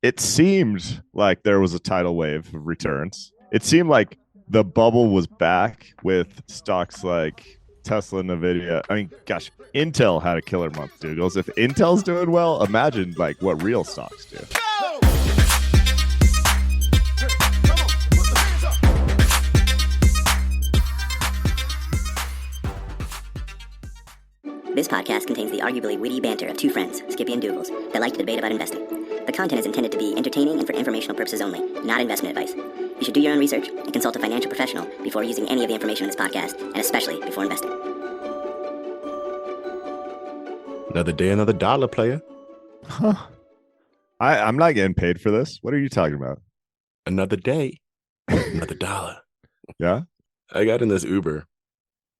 it seemed like there was a tidal wave of returns. It seemed like the bubble was back with stocks like Tesla, Nvidia. I mean, gosh, Intel had a killer month, Doogles. If Intel's doing well, imagine like what real stocks do. This podcast contains the arguably witty banter of two friends, Skippy and Doogles, that like to debate about investing. The content is intended to be entertaining and for informational purposes only, not investment advice. You should do your own research and consult a financial professional before using any of the information in this podcast, and especially before investing. Another day, another dollar, player. Huh. I'm not getting paid for this. What are you talking about? Another day, another dollar. Yeah? I got in this Uber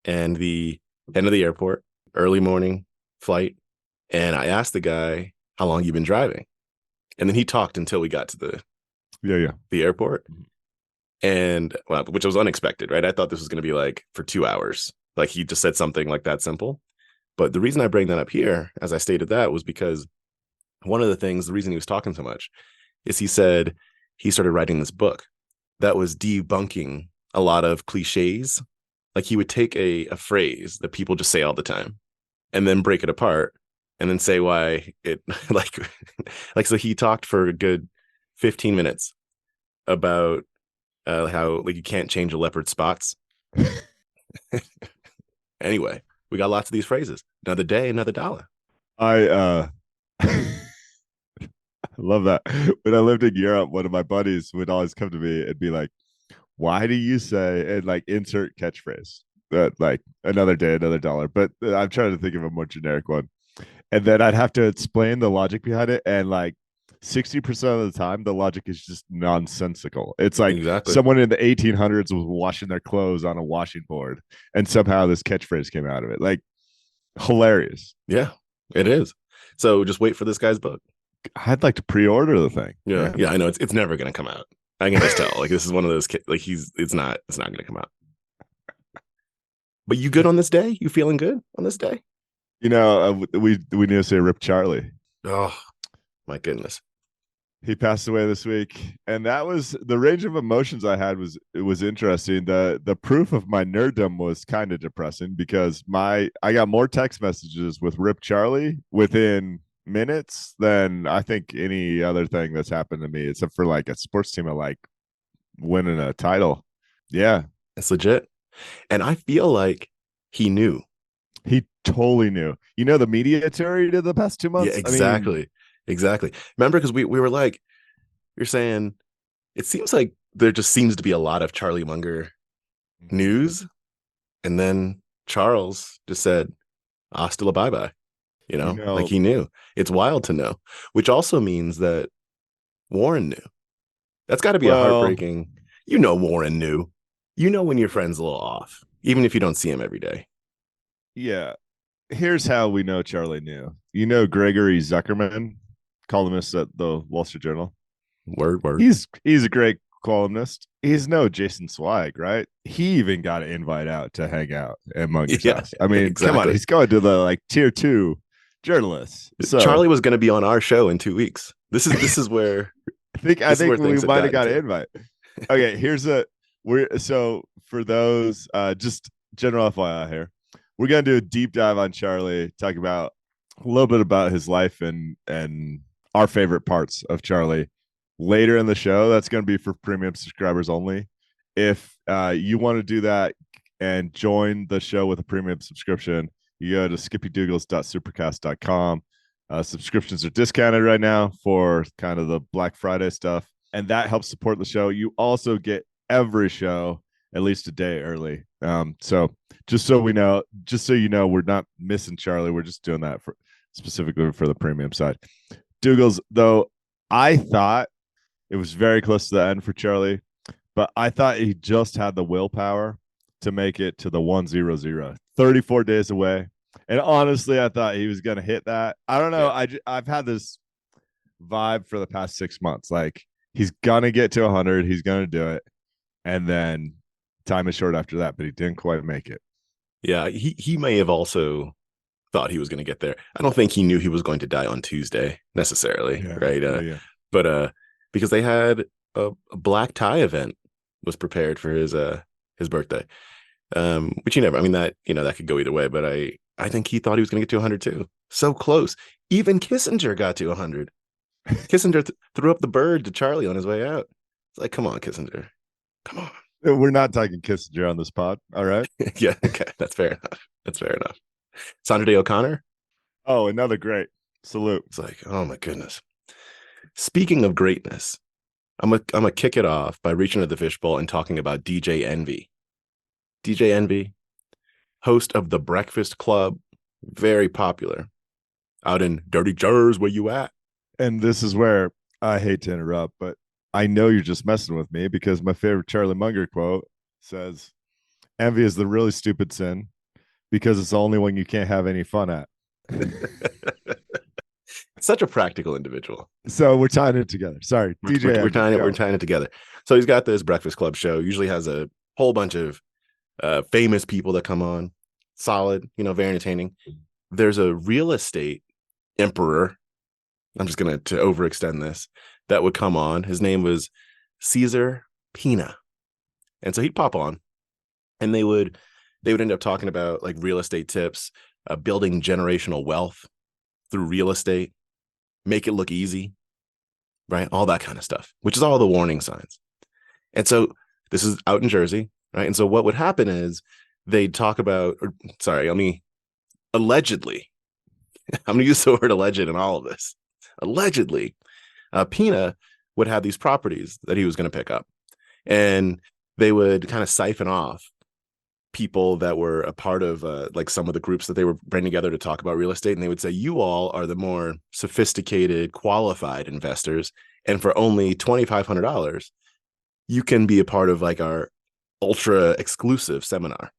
and the end of the airport, early morning flight, and I asked the guy how long you've been driving. And then he talked until we got to the airport. And well, which was unexpected, right? I thought this was going to be like for 2 hours. Like he just said something like that simple. But the reason I bring that up here, as I stated that, was because one of the reason he was talking so much is he said he started writing this book that was debunking a lot of cliches. Like he would take a phrase that people just say all the time and then break it apart and then say why it like so he talked for a good 15 minutes about how like you can't change a leopard's spots. Anyway, we got lots of these phrases. Another day, another dollar. I love that. When I lived in Europe, one of my buddies would always come to me and be like, why do you say, and like insert catchphrase that like another day, another dollar? But I'm trying to think of a more generic one. And then I'd have to explain the logic behind it. And like 60% of the time, the logic is just nonsensical. It's like someone in the 1800s was washing their clothes on a washing board, and somehow this catchphrase came out of it. Like hilarious. Yeah, it is. So just wait for this guy's book. I'd like to pre-order the thing. Yeah, I know it's never gonna come out. I can just tell. Like this is one of those like it's not gonna come out. But you good on this day? You feeling good on this day? You know, we need to say Rip Charlie. Oh my goodness. He passed away this week, and that was the range of emotions I had was interesting. The proof of my nerddom was kind of depressing because I got more text messages with Rip Charlie within minutes than I think any other thing that's happened to me, except for like a sports team I like winning a title. Yeah, it's legit. And I feel like he knew. He totally knew. You know, the media tour he did the past 2 months? Yeah, exactly. Exactly. Remember, because we were like, you're saying, it seems like there just seems to be a lot of Charlie Munger news. And then Charles just said, hasta la bye-bye. You know, like he knew. It's wild to know, which also means that Warren knew. That's got to be a heartbreaking. You know, Warren knew. You know when your friend's a little off, even if you don't see him every day. Yeah. Here's how we know Charlie knew. You know Gregory Zuckerman, columnist at the Wall Street Journal. Word. He's a great columnist. He's no Jason Zweig, right? He even got an invite out to hang out at Munger's house. I mean, come on, he's going to the like tier 2 journalists. So Charlie was going to be on our show in 2 weeks. This is where I think we might have got an invite. Okay, so for those just general FYI here, we're gonna do a deep dive on Charlie, talk about a little bit about his life and our favorite parts of Charlie later in the show. That's going to be for premium subscribers only. If you want to do that and join the show with a premium subscription, you go to skippydoogles.supercast.com. Subscriptions are discounted right now for kind of the Black Friday stuff, and that helps support the show. You also get every show at least a day early. So just so you know, we're not missing Charlie. We're just doing that specifically for the premium side. Doogles, though, I thought it was very close to the end for Charlie, but I thought he just had the willpower to make it to the 100, 34 days away. And honestly, I thought he was going to hit that. I don't know. Yeah. I've had this vibe for the past 6 months. Like he's going to get to 100. He's going to do it. And then time is short after that, but he didn't quite make it. Yeah, he may have also thought he was going to get there. I don't think he knew he was going to die on Tuesday necessarily, right? But because they had a black tie event was prepared for his birthday. Which you never, I mean, that could go either way, but I think he thought he was going to get to 100 too. So close. Even Kissinger got to 100. Kissinger threw up the bird to Charlie on his way out. It's like, come on, Kissinger. Come on. We're not talking Kissinger on this pod. All right. Yeah. Okay. That's fair enough. That's fair enough. Sandra Day O'Connor. Oh, another great salute. It's like, oh my goodness. Speaking of greatness, I'm gonna kick it off by reaching into the fishbowl and talking about DJ Envy. DJ Envy, host of The Breakfast Club, very popular out in Dirty Jersey, where you at? And this is where I hate to interrupt, but I know you're just messing with me because my favorite Charlie Munger quote says, envy is the really stupid sin because it's the only one you can't have any fun at. Such a practical individual. So we're tying it together. Sorry, DJ. We're tying it together. So he's got this Breakfast Club show. Usually has a whole bunch of famous people that come on. Solid, very entertaining. There's a real estate emperor. I'm just gonna to overextend this. That would come on. His name was Caesar Pina, and so he'd pop on, and they would end up talking about like real estate tips, building generational wealth through real estate, make it look easy, right? All that kind of stuff, which is all the warning signs. And so this is out in Jersey, right? And so what would happen is they'd talk about, allegedly, I'm going to use the word alleged in all of this. Allegedly, Pina would have these properties that he was going to pick up, and they would kind of siphon off people that were a part of like some of the groups that they were bringing together to talk about real estate. And they would say, you all are the more sophisticated, qualified investors. And for only $2,500, you can be a part of like our ultra exclusive seminar.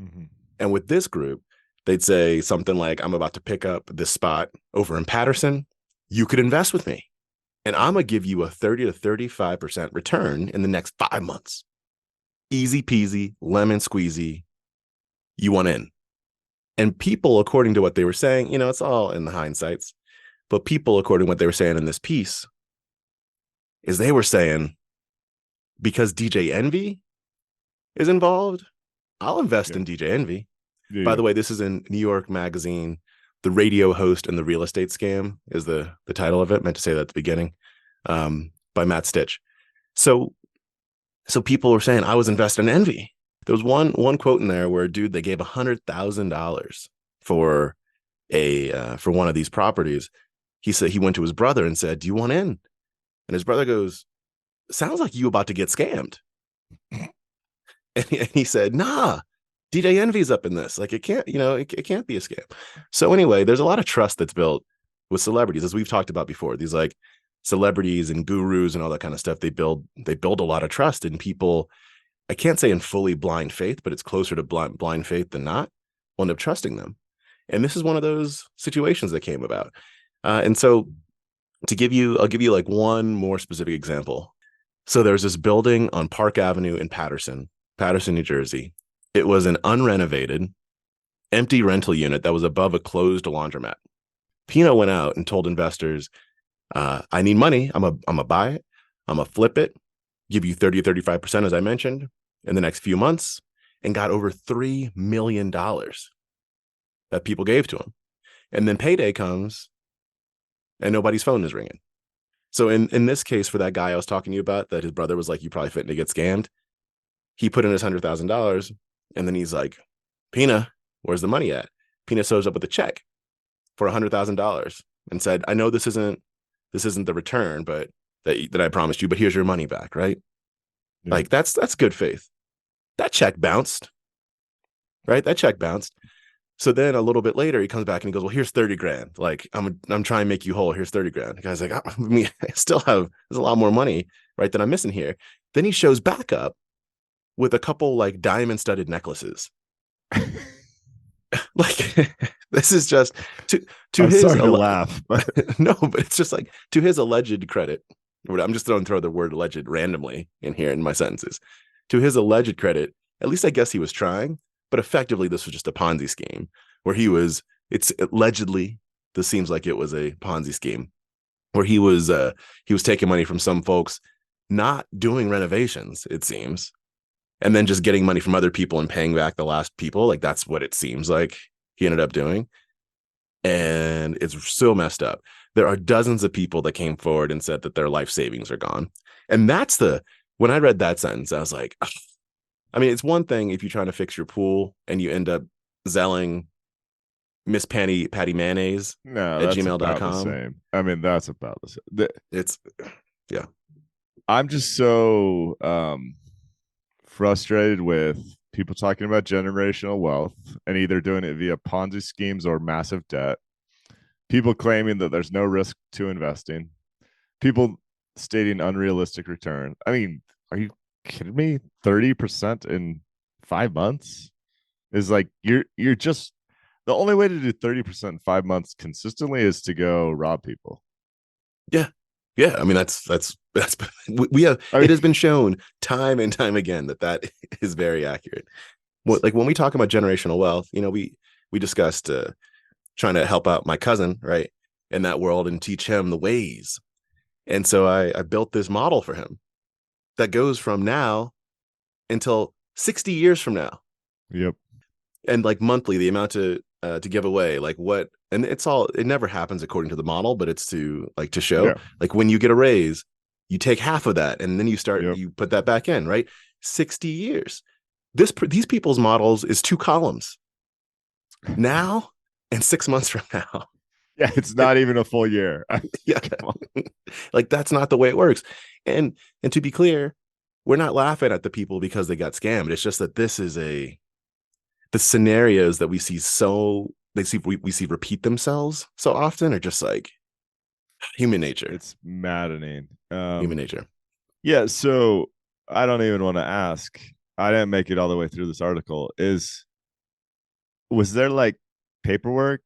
Mm-hmm. And with this group, they'd say something like, I'm about to pick up this spot over in Patterson. You could invest with me, and I'm going to give you a 30 to 35% return in the next 5 months. Easy peasy, lemon squeezy. You want in. And people, according to what they were saying, it's all in the hindsights, but people, according to what they were saying in this piece, is they were saying, because DJ Envy is involved, I'll invest in DJ Envy. Yeah. By the way, this is in New York Magazine. The Radio Host and the Real Estate Scam is the title of it. Meant to say that at the beginning, by Matt Stitch. So people were saying I was invested in Envy. There was one quote in there where a dude, they gave $100,000 for for one of these properties. He said he went to his brother and said, do you want in? And his brother goes, sounds like you about to get scammed. And he said, nah, DJ Envy's up in this. Like it can't, it can't be a scam. So anyway, there's a lot of trust that's built with celebrities, as we've talked about before. These like celebrities and gurus and all that kind of stuff, they build a lot of trust in people. I can't say in fully blind faith, but it's closer to blind faith than not. We'll end up trusting them. And this is one of those situations that came about. And so I'll give you like one more specific example. So there's this building on Park Avenue in Patterson, New Jersey. It was an unrenovated, empty rental unit that was above a closed laundromat. Pino went out and told investors, I need money. I'm a buy it. I'm a flip it, give you 30 to 35%, as I mentioned, in the next few months, and got over $3 million that people gave to him. And then payday comes and nobody's phone is ringing. So in this case, for that guy I was talking to you about, that his brother was like, you probably fitting to get scammed. He put in his $100,000, and then he's like, Pina, where's the money at? Pina shows up with a check for $100,000 and said, I know this isn't the return, but that I promised you, but here's your money back, right? Yeah. Like that's good faith. That check bounced, right? That check bounced. So then a little bit later, he comes back and he goes, well, here's 30 grand. Like I'm trying to make you whole. Here's 30 grand. The guy's like, I still have, there's a lot more money, right, that I'm missing here. Then he shows back up with a couple like diamond studded necklaces. Like this is just to I'm his sorry to laugh, but no, but it's just like to his alleged credit. I'm just throw the word alleged randomly in here in my sentences. To his alleged credit, at least I guess he was trying, but effectively this was just a Ponzi scheme where it's allegedly, this seems like it was a Ponzi scheme. where he was taking money from some folks, not doing renovations, it seems, and then just getting money from other people and paying back the last people. Like that's what it seems like he ended up doing. And it's so messed up. There are dozens of people that came forward and said that their life savings are gone. And when I read that sentence, I was like, ugh. I mean, it's one thing if you're trying to fix your pool and you end up zelling Miss Patty Mayonnaise No, at that's about the gmail.com. same. I mean, that's about the same. It's, yeah. I'm just so frustrated with people talking about generational wealth and either doing it via Ponzi schemes or massive debt. People claiming that there's no risk to investing. People stating unrealistic return. I mean, are you kidding me? 30% in 5 months is like you're just the only way to do 30% in 5 months consistently is to go rob people. Yeah. Yeah. I mean, that's we have, I mean, it has been shown time and time again that is very accurate. Like when we talk about generational wealth, we discussed trying to help out my cousin, right, in that world and teach him the ways. And so I built this model for him that goes from now until 60 years from now. Yep. And like monthly, the amount to give away, like what, and it never happens according to the model, but it's to show, Yeah. like when you get a raise, you take half of that and then Yep. you put that back in, right? 60 years. These people's models is 2 columns now and 6 months from now. Yeah, it's not even a full year. Yeah. Like that's not the way it works. And to be clear, we're not laughing at the people because they got scammed. It's just that this is the scenarios that we see we see repeat themselves so often are just like human nature. It's maddening. Human nature. Yeah, so I don't even want to ask. I didn't make it all the way through this article. Was there like paperwork?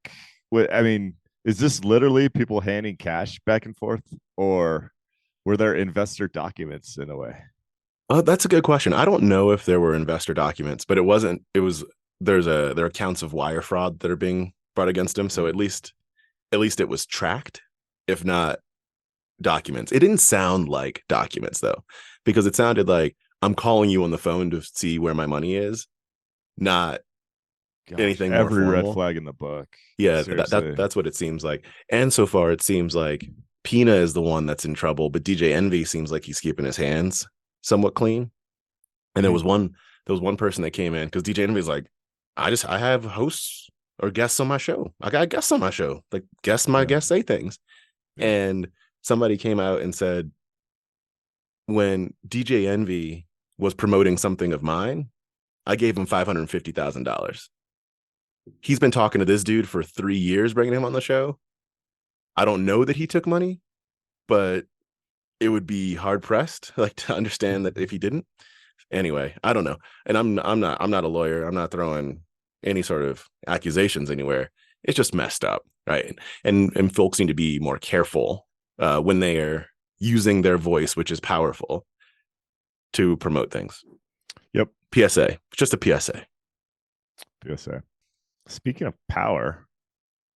I mean, is this literally people handing cash back and forth, or were there investor documents in a way? That's a good question. I don't know if there were investor documents, but it wasn't. It was there are accounts of wire fraud that are being brought against him. So at least it was tracked, if not documents. It didn't sound like documents though, because it sounded like I'm calling you on the phone to see where my money is, not anything more every formal. red flag in the book. Yeah, that's what it seems like. And so far, it seems like Pina is the one that's in trouble, but DJ Envy seems like he's keeping his hands somewhat clean. And there was one person that came in because DJ Envy's like, I have hosts or guests on my show. I got guests on my show. Like guests say things. Yeah. And somebody came out and said, when DJ Envy was promoting something of mine, I gave him $550,000. He's been talking to this dude for 3 years, bringing him on the show. I don't know that he took money, but it would be hard pressed to understand that if he didn't. Anyway, I don't know. And I'm not a lawyer. I'm not throwing any sort of accusations anywhere. It's just messed up, right? And folks need to be more careful when they are using their voice, which is powerful, to promote things. Yep. PSA. Just a PSA. PSA. Speaking of power,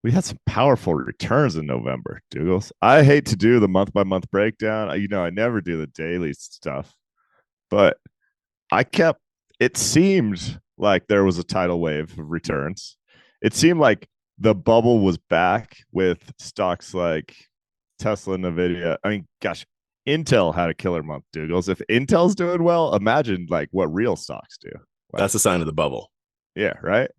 we had some powerful returns in November, Doogles. I hate to do the month-by-month breakdown. I never do the daily stuff, but it seemed like there was a tidal wave of returns. It seemed like the bubble was back with stocks like Tesla, Nvidia. I mean, gosh, Intel had a killer month, Doogles. If Intel's doing well, imagine like what real stocks do. Wow. That's a sign of the bubble. Yeah, right?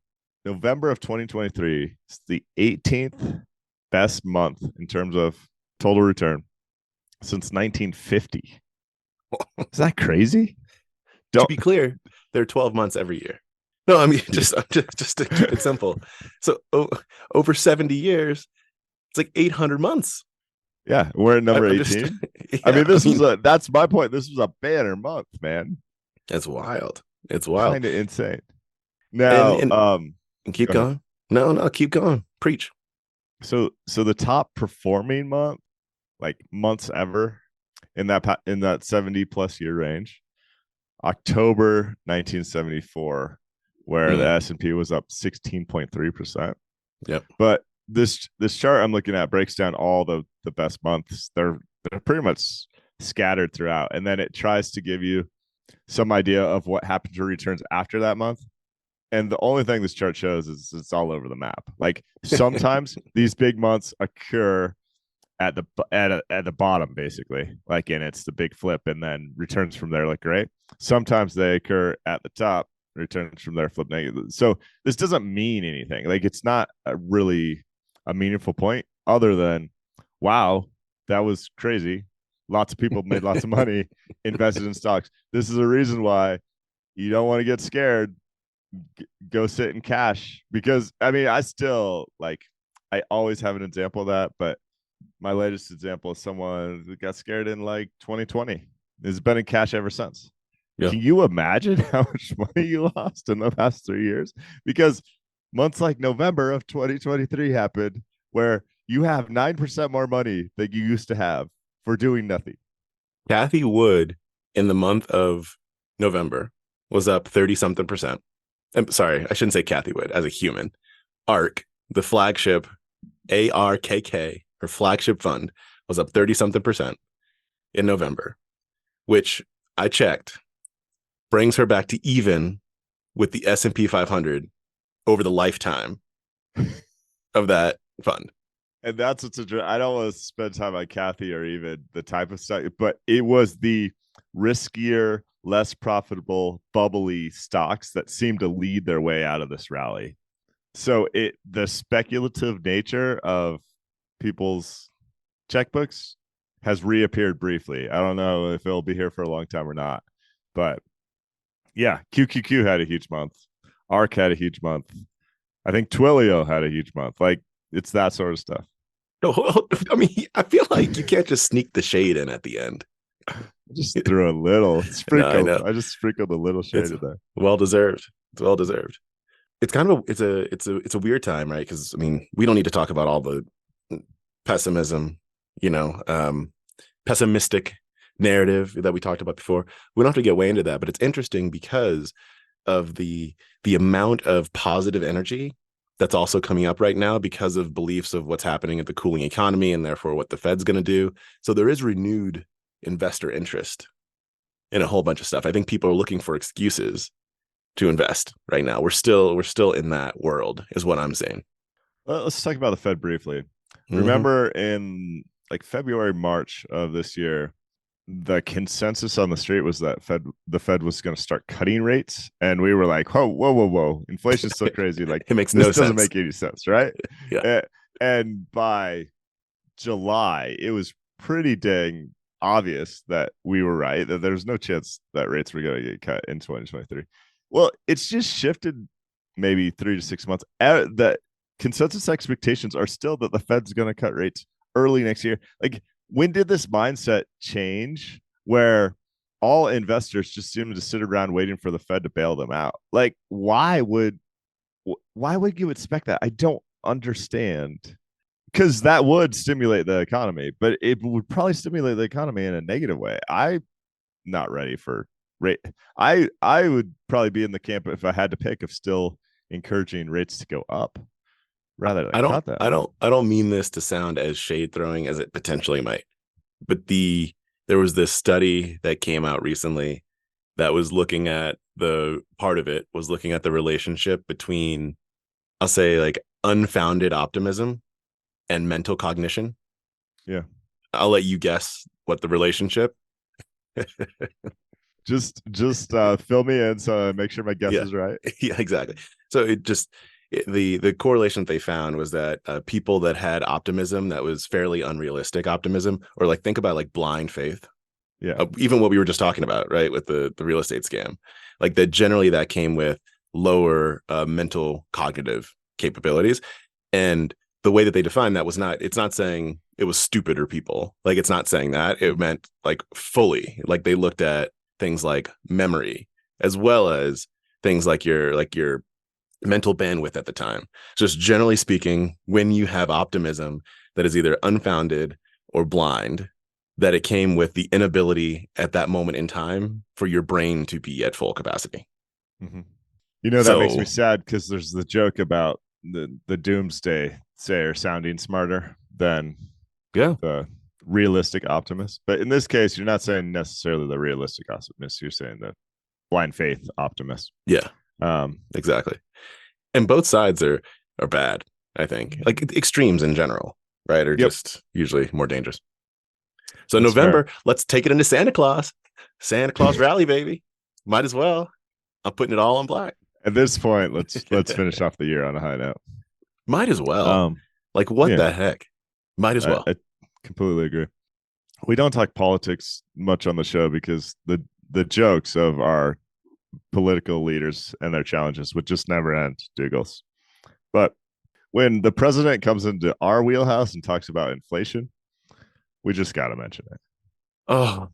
November of 2023 is the 18th best month in terms of total return since 1950. Is that crazy? To be clear, there are 12 months every year. No, I mean, just to keep it simple. So over 70 years, it's like 800 months. Yeah, we're at number 18. That's my point. This was a banner month, man. It's wild. It's wild. Kind of insane. Now, and keep going. No, keep going. Preach. So the top performing months ever in that 70 plus year range, October 1974, where the S&P was up 16.3%. Yep. But this chart I'm looking at breaks down all the best months. They're pretty much scattered throughout, and then it tries to give you some idea of what happened to returns after that month. And the only thing this chart shows is it's all over the map. Like sometimes these big months occur at the bottom, basically, like, and it's the big flip, and then returns from there look great. Sometimes they occur at the top, returns from there flip negative. So this doesn't mean anything. Like it's not really a meaningful point other than, wow, that was crazy. Lots of people made lots of money, invested in stocks. This is a reason why you don't want to get scared. Go sit in cash, because I mean, I always have an example of that, but my latest example is someone who got scared in like 2020. Has been in cash ever since. Yeah. Can you imagine how much money you lost in the past 3 years? Because months like November of 2023 happened where you have 9% more money than you used to have for doing nothing. Kathy Wood in the month of November was up 30 something percent. I'm sorry, I shouldn't say Kathy Wood as a human. ARK, the flagship ARKK, her flagship fund, was up 30 something percent in November, which I checked brings her back to even with the S&P 500 over the lifetime of that fund. And that's what's I don't want to spend time on Kathy or even the type of stuff, but it was the riskier, less profitable, bubbly stocks that seemed to lead their way out of this rally. So the speculative nature of people's checkbooks has reappeared briefly. I don't know if it'll be here for a long time or not, but yeah, QQQ had a huge month. ARK had a huge month. I think Twilio had a huge month. Like, it's that sort of stuff. No, I mean, I feel like you can't just sneak the shade in at the end. I just threw a little sprinkle. No, I just sprinkled a little shade in there. Well deserved. It's well deserved. It's kind of it's a weird time, right? Because I mean, we don't need to talk about all the pessimism, pessimistic narrative that we talked about before. We don't have to get way into that, but it's interesting because of the amount of positive energy that's also coming up right now because of beliefs of what's happening at the cooling economy and therefore what the Fed's going to do. So there is renewed investor interest in a whole bunch of stuff. I think people are looking for excuses to invest right now. We're still in that world, is what I'm saying. Well, let's talk about the Fed briefly. Remember in like February, March of this year, the consensus on the street was that the Fed was going to start cutting rates, and we were like, whoa, inflation's so crazy, like it makes this no doesn't sense. make any sense, right? Yeah. And by July, it was pretty dang obvious that we were right, that there's no chance that rates were going to get cut in 2023. Well, it's just shifted maybe 3 to 6 months. The consensus expectations are still that the Fed's going to cut rates early next year. Like, when did this mindset change where all investors just seem to sit around waiting for the Fed to bail them out? Like, why would you expect that? I don't understand. Because that would stimulate the economy, but it would probably stimulate the economy in a negative way. I'm not ready for rate. I would probably be in the camp, if I had to pick, of still encouraging rates to go up rather than cut them. I don't mean this to sound as shade throwing as it potentially might, but there was this study that came out recently that was looking at the relationship between, I'll say, like, unfounded optimism and mental cognition. Yeah. I'll let you guess what the relationship. just fill me in so I make sure my guess is right. Yeah, exactly. So the correlation that they found was that people that had optimism that was fairly unrealistic optimism, or like, think about like blind faith. Yeah. Even what we were just talking about, right, with the real estate scam, like that generally that came with lower mental cognitive capabilities. And the way that they defined that it's not saying it was stupider people. Like, it's not saying that. It meant like fully, like they looked at things like memory as well as things like your mental bandwidth at the time. Just generally speaking, when you have optimism that is either unfounded or blind, that it came with the inability at that moment in time for your brain to be at full capacity. Mm-hmm. That makes me sad, because there's the joke about the doomsday sayer sounding smarter than Yeah. the realistic optimist. But in this case, you're not saying necessarily the realistic optimist. You're saying the blind faith optimist. Yeah. Exactly. And both sides are bad, I think. Like extremes in general, right? Are just usually more dangerous. So that's November, let's take it into Santa Claus. Santa Claus rally, baby. Might as well. I'm putting it all on black. At this point, let's finish off the year on a high note. Might as well. Like what the heck? Might as well. I completely agree. We don't talk politics much on the show because the jokes of our political leaders and their challenges would just never end, Doogles. But when the president comes into our wheelhouse and talks about inflation, we just got to mention it. Oh,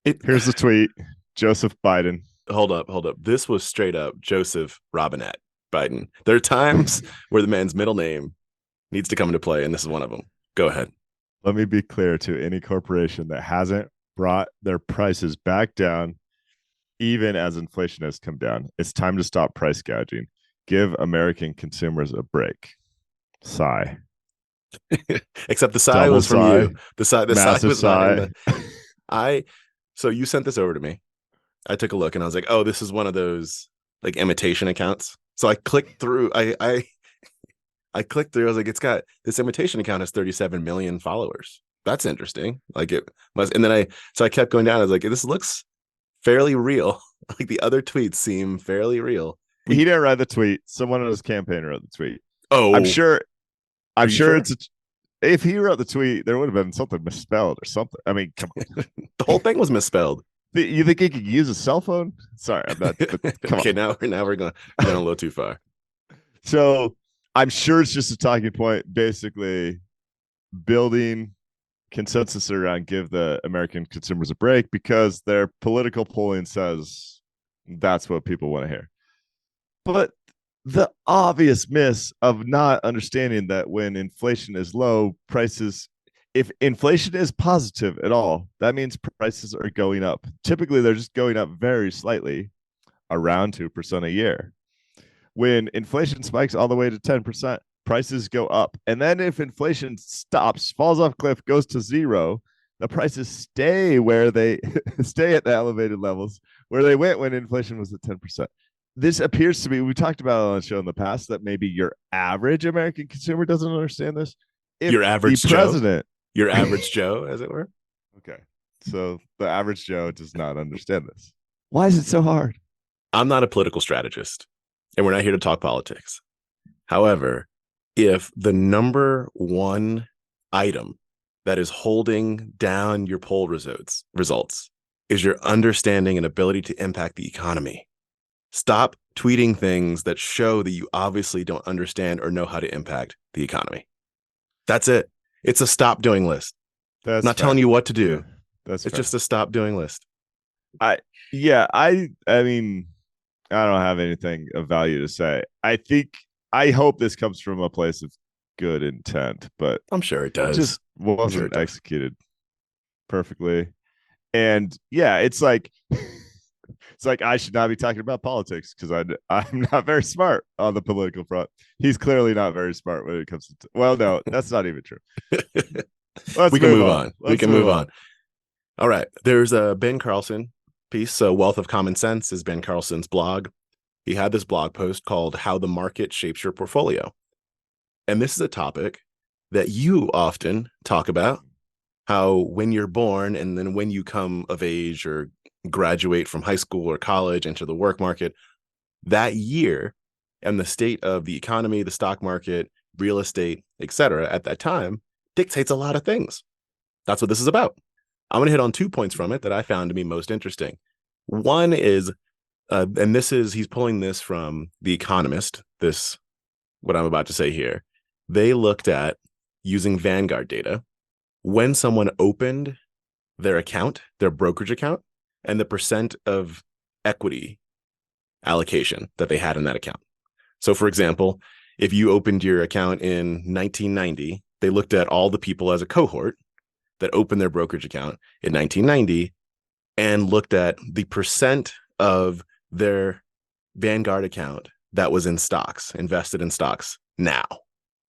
here's the tweet. Joseph Biden. Hold up. This was straight up Joseph Robinette Biden. There are times where the man's middle name needs to come into play, and this is one of them. Go ahead. Let me be clear to any corporation that hasn't brought their prices back down, even as inflation has come down. It's time to stop price gouging. Give American consumers a break. Sigh. Except the sigh was from you. The sigh was not. So you sent this over to me. I took a look and I was like, oh, this is one of those like imitation accounts. So I clicked through. I clicked through. I was like, it's got this imitation account has 37 million followers. That's interesting. Like it must. And then I kept going down. I was like, this looks fairly real. Like the other tweets seem fairly real. He didn't write the tweet. Someone in his campaign wrote the tweet. Oh, I'm sure it's if he wrote the tweet, there would have been something misspelled or something. I mean, come on. The whole thing was misspelled. You think he could use a cell phone? Sorry, I'm not. Okay, now we're going a little too far. So I'm sure it's just a talking point, basically building consensus around give the American consumers a break because their political polling says that's what people want to hear. But the obvious miss of not understanding that when inflation is low, prices, if inflation is positive at all, that means prices are going up. Typically, they're just going up very slightly, around 2% a year. When inflation spikes all the way to 10%, prices go up. And then if inflation stops, falls off a cliff, goes to zero, the prices stay where they stay at the elevated levels where they went when inflation was at 10%. This appears to be, we talked about it on the show in the past, that maybe your average American consumer doesn't understand this. If your average president, your average Joe, as it were. Okay. So the average Joe does not understand this. Why is it so hard? I'm not a political strategist, and we're not here to talk politics. However, if the number one item that is holding down your poll results is your understanding and ability to impact the economy, stop tweeting things that show that you obviously don't understand or know how to impact the economy. That's it. It's a stop doing list. I'm not telling you what to do. Yeah, it's just a stop doing list. I mean, I don't have anything of value to say. I hope this comes from a place of good intent, but I'm sure it does. It just wasn't executed perfectly. And yeah, it's like I should not be talking about politics because I'm not very smart on the political front. He's clearly not very smart when it comes to well, no, that's not even true. We can move on. We can move on. All right. There's a Ben Carlson piece. So Wealth of Common Sense is Ben Carlson's blog. He had this blog post called How the Market Shapes Your Portfolio. And this is a topic that you often talk about, how when you're born and then when you come of age or graduate from high school or college, enter the work market, that year and the state of the economy, the stock market, real estate, etc. at that time dictates a lot of things. That's what this is about. I'm going to hit on 2 points from it that I found to be most interesting. One is, and this is, he's pulling this from The Economist, what I'm about to say here. They looked at using Vanguard data when someone opened their account, their brokerage account, and the percent of equity allocation that they had in that account. So for example, if you opened your account in 1990, they looked at all the people as a cohort that opened their brokerage account in 1990 and looked at the percent of their Vanguard account that was in stocks, invested in stocks now.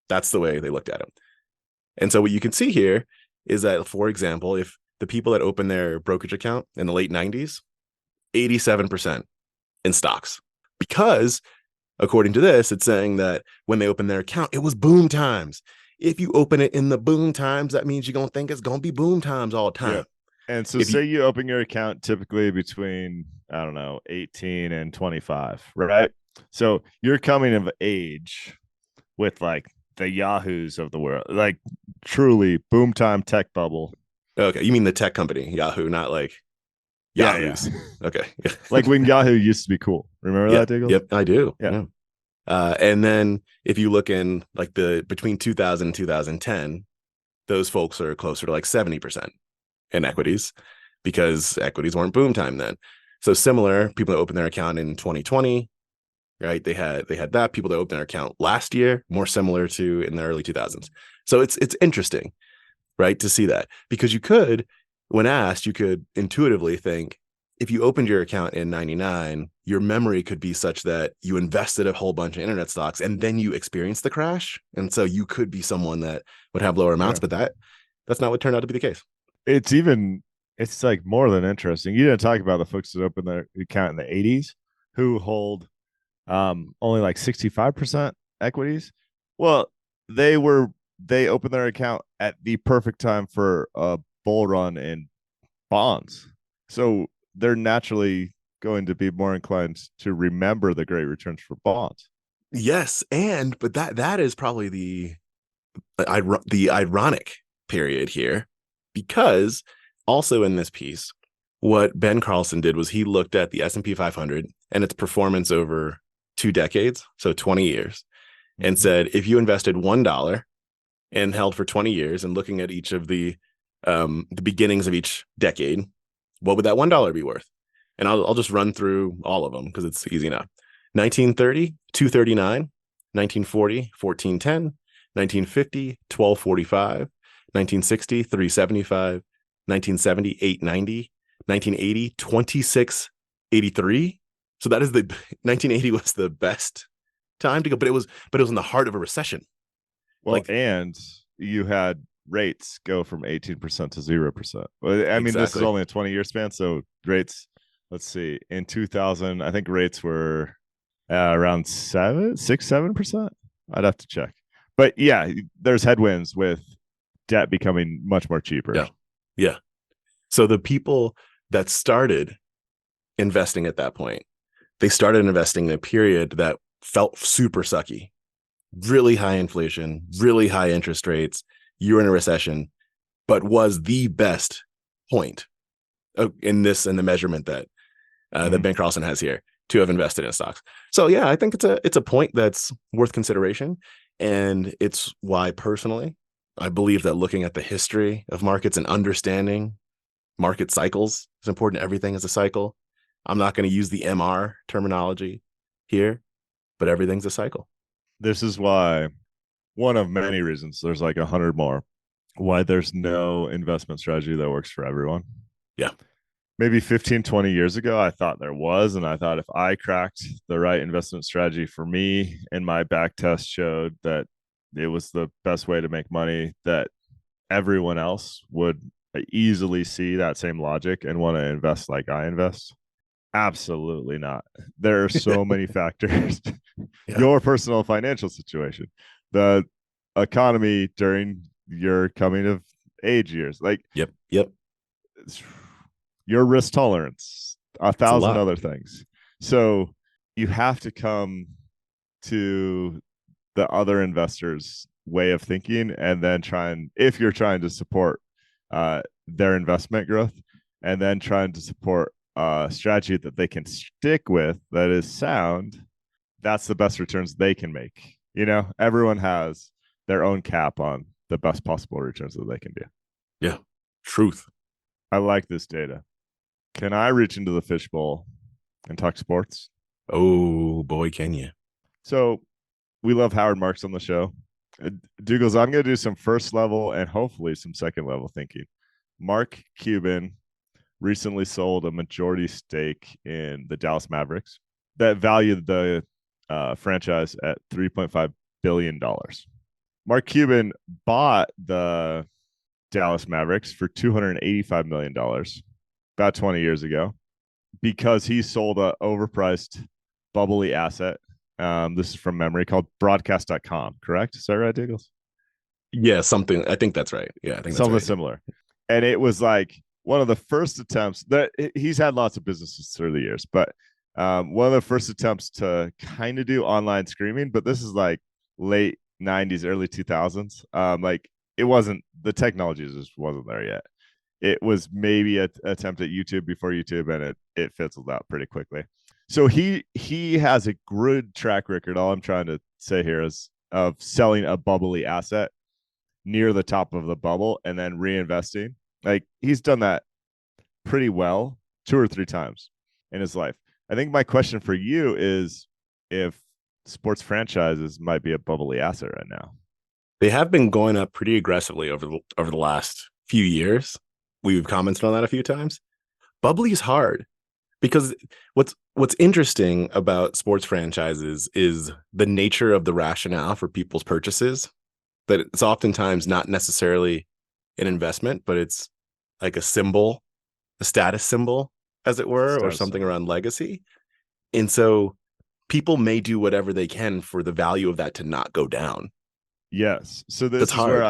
That's the way they looked at him. And so what you can see here is that, for example, if the people that opened their brokerage account in the late 90s, 87% in stocks, because according to this, it's saying that when they opened their account, it was boom times. If you open it in the boom times, that means you're going to think it's going to be boom times all the time. Yeah. And so If say you open your account typically between, 18 and 25, right? So you're coming of age with like the Yahoos of the world, like truly boom time tech bubble. Okay, you mean the tech company, Yahoo, not like Yahoo's. Yeah. Okay. Like when Yahoo used to be cool. Remember that, Doogles? Yep, I do. Yeah. And then if you look in like the between 2000 and 2010, those folks are closer to like 70% in equities, because equities weren't boom time then. So similar, people that opened their account in 2020, right? They had that. People that opened their account last year, more similar to in the early 2000s. So it's interesting, right, to see that, because you could, when asked, you could intuitively think, if you opened your account in 99, your memory could be such that you invested a whole bunch of internet stocks and then you experienced the crash. And so you could be someone that would have lower amounts, but that's not what turned out to be the case. It's like more than interesting. You didn't talk about the folks that opened their account in the 80s who hold only like 65% equities. Well, they opened their account at the perfect time for a bull run in bonds. So they're naturally going to be more inclined to remember the great returns for bonds. Yes, but that is probably the ironic period here, because also in this piece, what Ben Carlson did was he looked at the S&P 500 and its performance over 2 decades, so 20 years, and said, if you invested $1 and held for 20 years, and looking at each of the beginnings of each decade, what would that $1 be worth? And I'll just run through all of them because it's easy enough. 1930, $2.39, 1940, $14.10, 1950, $12.45, 1960, $3.75, 1970, $8.90, 1980, $26.83. So that is 1980 was the best time to go, but it was in the heart of a recession. Well, and you had rates go from 18% to 0%. Well, I mean, this is only a 20-year span, so rates, let's see, in 2000, I think rates were around 7%. I'd have to check. But yeah, there's headwinds with debt becoming much more cheaper. Yeah. So the people that started investing at that point, they started investing in a period that felt super sucky. Really high inflation, really high interest rates. You were in a recession, but was the best point in the measurement that that Ben Carlson has here to have invested in stocks. So yeah, I think it's a point that's worth consideration, and it's why personally I believe that looking at the history of markets and understanding market cycles is important. Everything is a cycle. I'm not going to use the MR terminology here, but everything's a cycle. This is why, one of many reasons, there's like 100 more, why there's no investment strategy that works for everyone. Yeah. Maybe 15, 20 years ago, I thought there was. And I thought if I cracked the right investment strategy for me and my back test showed that it was the best way to make money, that everyone else would easily see that same logic and want to invest like I invest. Absolutely not. There are so many factors. Yeah. Your personal financial situation, the economy during your coming of age years, like yep, your risk tolerance, 1,000 other things. So you have to come to the other investors' way of thinking, and then if you're trying to support their investment growth, and then trying to support a strategy that they can stick with that is sound, that's the best returns they can make. Everyone has their own cap on the best possible returns that they can do. Yeah. Truth. I like this data. Can I reach into the fishbowl and talk sports? Oh boy, can you? So we love Howard Marks on the show. Doogles, I'm going to do some first level and hopefully some second level thinking. Mark Cuban recently sold a majority stake in the Dallas Mavericks that valued the franchise at $3.5 billion. Mark Cuban bought the Dallas Mavericks for $285 million about 20 years ago because he sold a overpriced bubbly asset. This is from memory, called broadcast.com, correct? Is that right, Doogles? Yeah, something. I think that's right. Yeah, I think that's Something right. similar. And it was like one of the first attempts that he's had lots of businesses through the years, but one of the first attempts to kind of do online streaming. But this is like late 90s, early 2000s. Like it wasn't, the technology just wasn't there yet. It was maybe an attempt at YouTube before YouTube, and it fizzled out pretty quickly. So he has a good track record. All I'm trying to say here is of selling a bubbly asset near the top of the bubble and then reinvesting. Like he's done that pretty well 2 or 3 times in his life. I think my question for you is if sports franchises might be a bubbly asset right now. They have been going up pretty aggressively over the last few years. We've commented on that a few times. Bubbly is hard because what's interesting about sports franchises is the nature of the rationale for people's purchases. That it's oftentimes not necessarily an investment, but it's like a symbol, a status symbol, as it were, or something around legacy. And so people may do whatever they can for the value of that to not go down. Yes. So this is where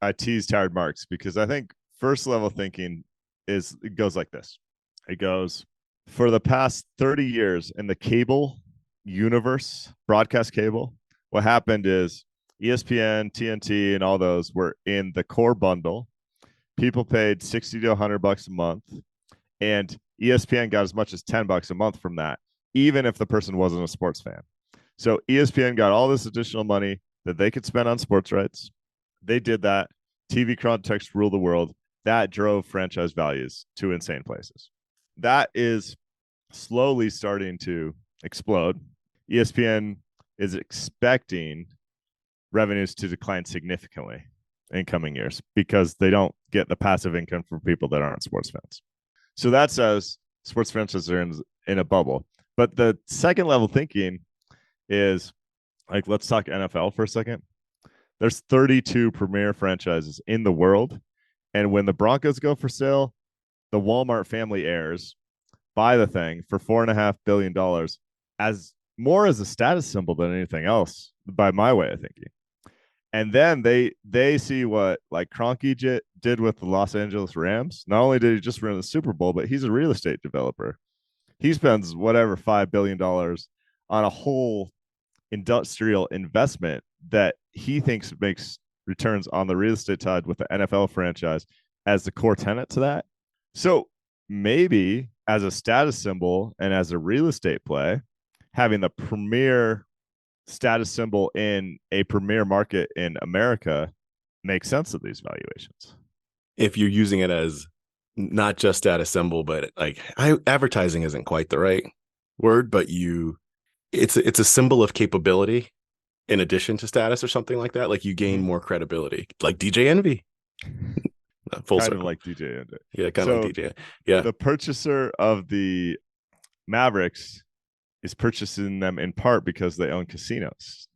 I teased Howard Marks, because I think first level thinking it goes like this. It goes, for the past 30 years in the cable universe, broadcast cable, what happened is ESPN, TNT, and all those were in the core bundle. People paid 60 to $100 a month, and ESPN got as much as $10 a month from that, even if the person wasn't a sports fan. So ESPN got all this additional money that they could spend on sports rights. They did that. TV context ruled the world. That drove franchise values to insane places. That is slowly starting to explode. ESPN is expecting revenues to decline significantly in coming years because they don't get the passive income from people that aren't sports fans. So that says sports franchises are in a bubble. But the second level thinking is, like, let's talk NFL for a second. There's 32 premier franchises in the world. And when the Broncos go for sale, the Walmart family heirs buy the thing for $4.5 billion as more as a status symbol than anything else, by my way of thinking. And then they see what like Kroenke did with the Los Angeles Rams. Not only did he just win the Super Bowl, but he's a real estate developer. He spends whatever $5 billion on a whole industrial investment that he thinks makes returns on the real estate side with the NFL franchise as the core tenet to that. So maybe as a status symbol and as a real estate play, having the premier status symbol in a premier market in America makes sense of these valuations. If you're using it as not just status symbol, but like advertising isn't quite the right word, but it's a symbol of capability in addition to status or something like that. Like you gain more credibility, like DJ Envy. Full kind circle. Of like DJ Envy. Yeah, kind of like DJ. Yeah. The purchaser of the Mavericks is purchasing them in part because they own casinos.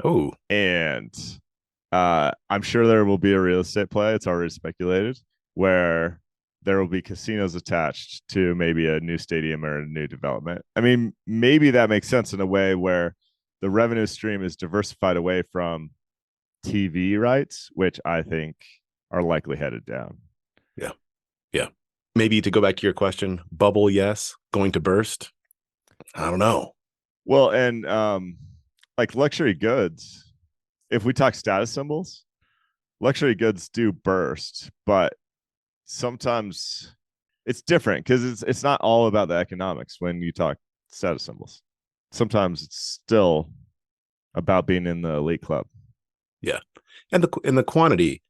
Oh. And I'm sure there will be a real estate play. It's already speculated where there will be casinos attached to maybe a new stadium or a new development. I mean, maybe that makes sense in a way where the revenue stream is diversified away from TV rights, which I think are likely headed down. Yeah. Yeah. Maybe to go back to your question, bubble, yes. Going to burst? I don't know. Well, and like luxury goods, if we talk status symbols, luxury goods do burst, but sometimes it's different because it's not all about the economics when you talk status symbols. Sometimes it's still about being in the elite club. Yeah. And the quantity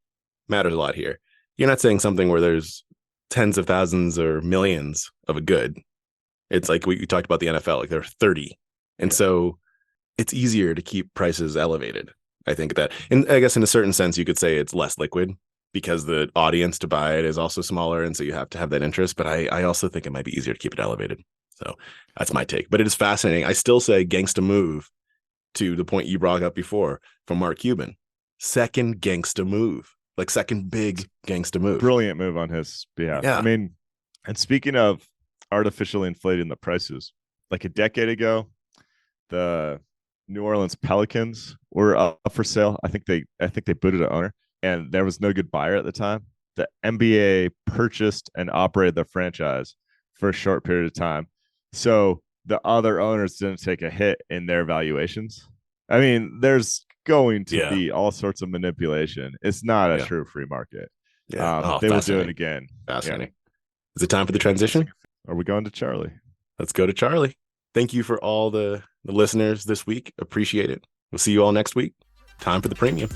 matters a lot here. You're not saying something where there's tens of thousands or millions of a good. It's like we talked about the NFL, like there are 30. And so it's easier to keep prices elevated. I think that, and I guess in a certain sense, you could say it's less liquid because the audience to buy it is also smaller. And so you have to have that interest. But I also think it might be easier to keep it elevated. So that's my take. But it is fascinating. I still say gangsta move to the point you brought up before from Mark Cuban. Second gangsta move, like second big gangsta move. Brilliant move on his behalf. Yeah. I mean, and speaking of artificially inflating the prices, like a decade ago, the New Orleans Pelicans were up for sale. I think they booted an owner, and there was no good buyer at the time. The NBA purchased and operated the franchise for a short period of time, so the other owners didn't take a hit in their valuations. I mean, there's going to be all sorts of manipulation. It's not a true free market. Yeah. They will do it again. Fascinating. Yeah. Is it time for the transition? Are we going to Charlie? Let's go to Charlie. Thank you for all the listeners this week. Appreciate it. We'll see you all next week. Time for the premium.